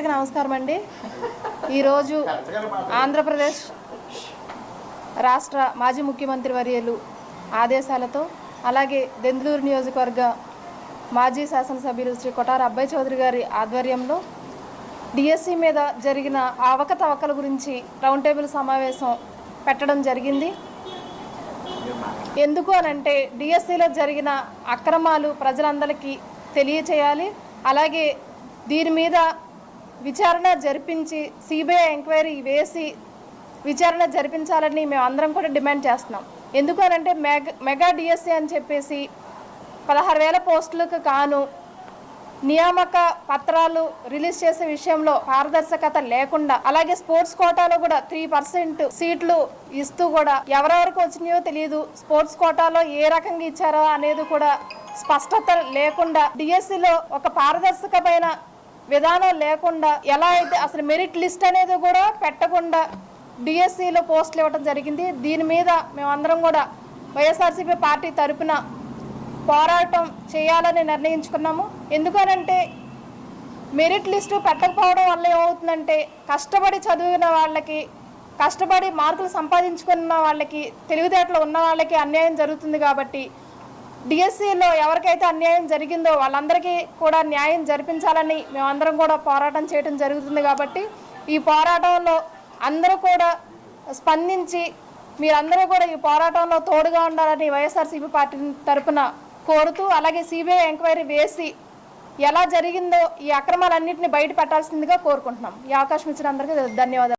అందరికీ నమస్కారం అండి. ఈరోజు ఆంధ్రప్రదేశ్ రాష్ట్ర మాజీ ముఖ్యమంత్రి వర్యులు ఆదేశాలతో అలాగే దెందులూరు నియోజకవర్గ మాజీ శాసనసభ్యులు శ్రీ కొటార అబ్బాయి చౌదరి గారి ఆధ్వర్యంలో డిఎస్సి మీద జరిగిన అవకతవకల గురించి రౌండ్ టేబుల్ సమావేశం పెట్టడం జరిగింది. ఎందుకు అనంటే డిఎస్సిలో జరిగిన అక్రమాలు ప్రజలందరికీ తెలియచేయాలి. అలాగే దీని మీద విచారణ జరిపించి సిబిఐ ఎంక్వైరీ వేసి విచారణ జరిపించాలని మేము అందరం కూడా డిమాండ్ చేస్తున్నాం. ఎందుకు అనంటే మెగా డిఎస్సి అని చెప్పేసి 16,000 పోస్టులకు కాను నియామక పత్రాలు రిలీజ్ చేసే విషయంలో పారదర్శకత లేకుండా, అలాగే స్పోర్ట్స్ కోటాలో కూడా 3% సీట్లు ఇస్తూ కూడా ఎవరెవరికి వచ్చినాయో తెలియదు, స్పోర్ట్స్ కోటాలో ఏ రకంగా ఇచ్చారో అనేది కూడా స్పష్టత లేకుండా, డిఎస్సిలో ఒక పారదర్శకమైన విధానం లేకుండా, ఎలా అయితే అసలు మెరిట్ లిస్ట్ అనేది కూడా పెట్టకుండా డిఎస్సిలో పోస్టులు ఇవ్వడం జరిగింది. దీని మీద మేమందరం కూడా వైఎస్ఆర్సీపీ పార్టీ తరఫున పోరాటం చేయాలని నిర్ణయించుకున్నాము. ఎందుకనంటే మెరిట్ లిస్టు పెట్టకపోవడం వల్ల ఏమవుతుందంటే కష్టపడి చదివిన వాళ్ళకి, కష్టపడి మార్కులు సంపాదించుకున్న వాళ్ళకి, తెలివితేటలు ఉన్న వాళ్ళకి అన్యాయం జరుగుతుంది. కాబట్టి డిఎస్సిలో ఎవరికైతే అన్యాయం జరిగిందో వాళ్ళందరికీ కూడా న్యాయం జరిపించాలని మేమందరం కూడా పోరాటం చేయడం జరుగుతుంది. కాబట్టి ఈ పోరాటంలో అందరూ కూడా స్పందించి మీరందరూ కూడా ఈ పోరాటంలో తోడుగా ఉండాలని వైఎస్ఆర్సీపీ పార్టీ తరఫున కోరుతూ, అలాగే సిబిఐ ఎంక్వైరీ వేసి ఎలా జరిగిందో ఈ అక్రమాలన్నింటినీ బయట పెట్టాల్సిందిగా కోరుకుంటున్నాం. ఈ అవకాశం ఇచ్చిన అందరికీ ధన్యవాదాలు.